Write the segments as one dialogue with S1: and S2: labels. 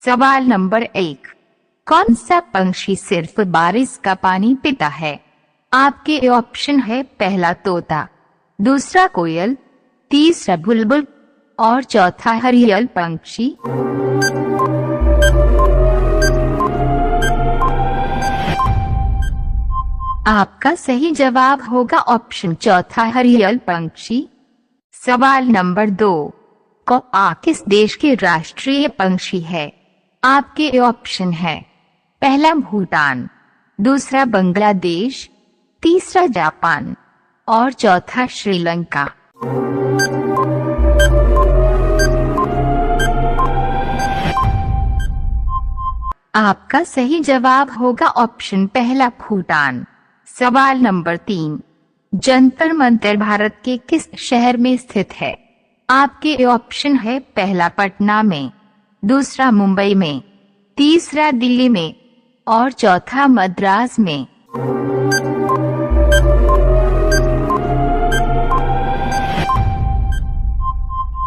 S1: सवाल नंबर 1, कौन सा पंछी सिर्फ बारिश का पानी पीता है? आपके ऑप्शन है पहला तोता, दूसरा कोयल, तीसरा बुलबुल और चौथा हरियल पंछी। आपका सही जवाब होगा ऑप्शन चौथा हरियल पंछी। सवाल नंबर 2, कौआ किस देश के राष्ट्रीय पंछी है? आपके ऑप्शन है पहला भूटान, दूसरा बांग्लादेश, तीसरा जापान और चौथा श्रीलंका। आपका सही जवाब होगा ऑप्शन पहला भूटान। सवाल नंबर 3, जंतर मंतर भारत के किस शहर में स्थित है? आपके ऑप्शन है पहला पटना में, दूसरा मुंबई में, तीसरा दिल्ली में और चौथा मद्रास में।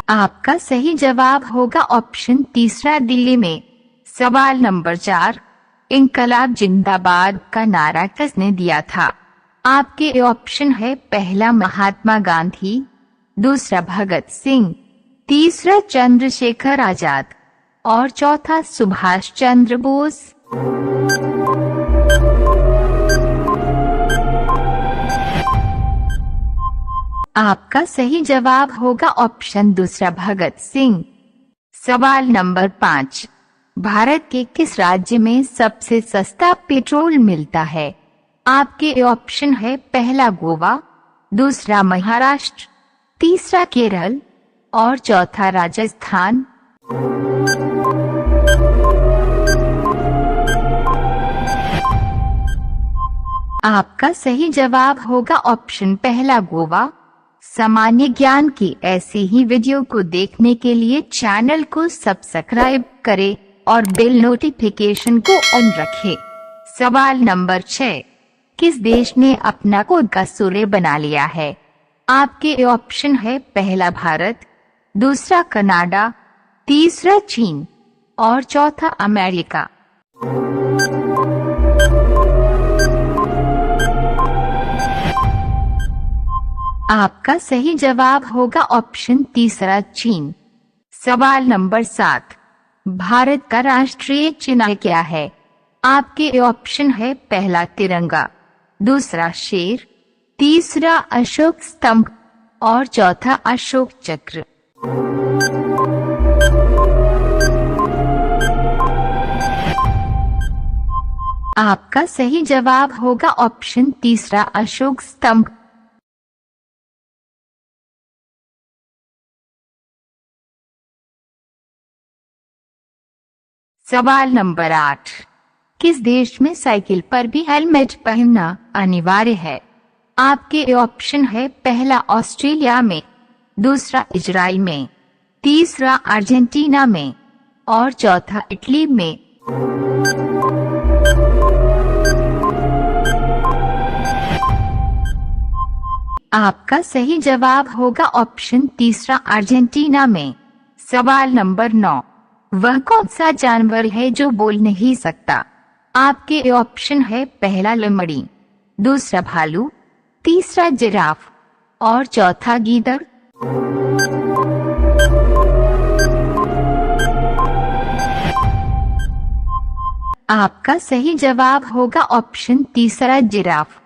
S1: आपका सही जवाब होगा ऑप्शन तीसरा दिल्ली में। सवाल नंबर 4, इंकलाब जिंदाबाद का नारा किसने दिया था? आपके ऑप्शन है पहला महात्मा गांधी, दूसरा भगत सिंह, तीसरा चंद्रशेखर आजाद और चौथा सुभाष चंद्र बोस। आपका सही जवाब होगा ऑप्शन दूसरा भगत सिंह। सवाल नंबर 5, भारत के किस राज्य में सबसे सस्ता पेट्रोल मिलता है? आपके ऑप्शन है पहला गोवा, दूसरा महाराष्ट्र, तीसरा केरल और चौथा राजस्थान। आपका सही जवाब होगा ऑप्शन पहला गोवा। सामान्य ज्ञान की ऐसी ही वीडियो को देखने के लिए चैनल को सब्सक्राइब करें और बेल नोटिफिकेशन को ऑन रखें। सवाल नंबर 6, किस देश ने अपना खुद का सूर्य बना लिया है? आपके ऑप्शन है पहला भारत, दूसरा कनाडा, तीसरा चीन और चौथा अमेरिका। आपका सही जवाब होगा ऑप्शन तीसरा चीन। सवाल नंबर 7, भारत का राष्ट्रीय चिन्ह क्या है? आपके ऑप्शन है पहला तिरंगा, दूसरा शेर, तीसरा अशोक स्तंभ और चौथा अशोक चक्र। आपका सही जवाब होगा ऑप्शन तीसरा अशोक स्तंभ। सवाल नंबर 8, किस देश में साइकिल पर भी हेलमेट पहनना अनिवार्य है? आपके ऑप्शन है पहला ऑस्ट्रेलिया में, दूसरा इजराइल में, तीसरा अर्जेंटीना में और चौथा इटली में। आपका सही जवाब होगा ऑप्शन तीसरा अर्जेंटीना में। सवाल नंबर 9, वह कौन सा जानवर है जो बोल नहीं सकता? आपके ऑप्शन है पहला लोमड़ी, दूसरा भालू, तीसरा जिराफ और चौथा गीदड़। आपका सही जवाब होगा ऑप्शन तीसरा जिराफ।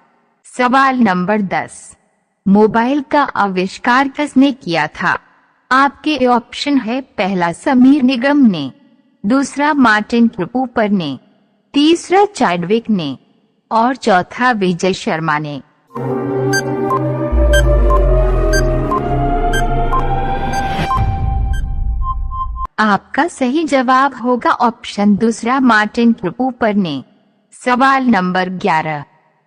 S1: सवाल नंबर 10, मोबाइल का आविष्कार किसने किया था? आपके ऑप्शन है पहला समीर निगम ने, दूसरा मार्टिन कूपर ने, तीसरा चैडविक ने और चौथा विजय शर्मा ने। आपका सही जवाब होगा ऑप्शन दूसरा मार्टिन कूपर ने। सवाल नंबर 11,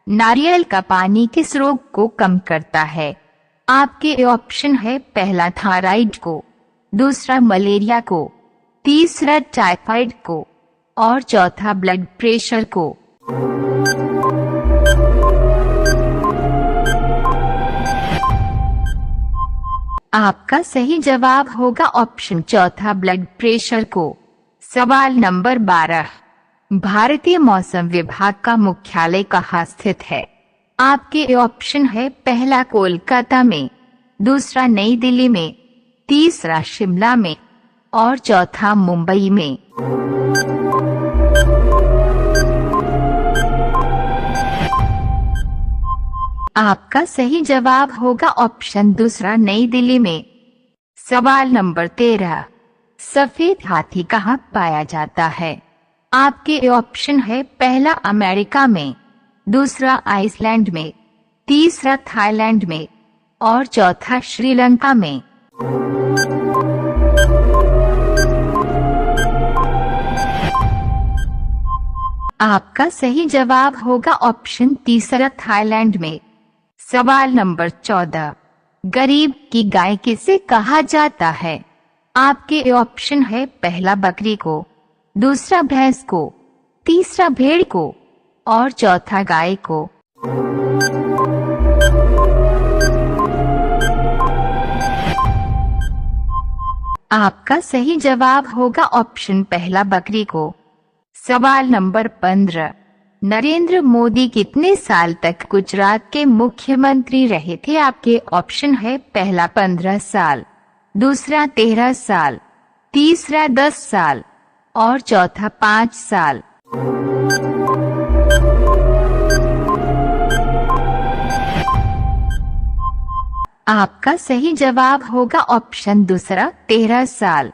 S1: नारियल का पानी किस रोग को कम करता है? आपके ऑप्शन है पहला थायराइड को, दूसरा मलेरिया को, तीसरा टाइफाइड को और चौथा ब्लड प्रेशर को। आपका सही जवाब होगा ऑप्शन चौथा ब्लड प्रेशर को। सवाल नंबर 12, भारतीय मौसम विभाग का मुख्यालय कहाँ स्थित है? आपके ऑप्शन है पहला कोलकाता में, दूसरा नई दिल्ली में, तीसरा शिमला में और चौथा मुंबई में। आपका सही जवाब होगा ऑप्शन दूसरा नई दिल्ली में। सवाल नंबर 13, सफेद हाथी कहाँ पाया जाता है? आपके ऑप्शन है पहला अमेरिका में, दूसरा आइसलैंड में, तीसरा थाईलैंड में और चौथा श्रीलंका में। आपका सही जवाब होगा ऑप्शन तीसरा थाईलैंड में। सवाल नंबर 14, गरीब की गाय किसे कहा जाता है? आपके ऑप्शन है पहला बकरी को, दूसरा भैंस को, तीसरा भेड़ को और चौथा गाय को। आपका सही जवाब होगा ऑप्शन पहला बकरी को। सवाल नंबर 15, नरेंद्र मोदी कितने साल तक गुजरात के मुख्यमंत्री रहे थे? आपके ऑप्शन है पहला 15 साल, दूसरा 13 साल, तीसरा 10 साल और चौथा 5 साल। आपका सही जवाब होगा ऑप्शन दूसरा 13 साल।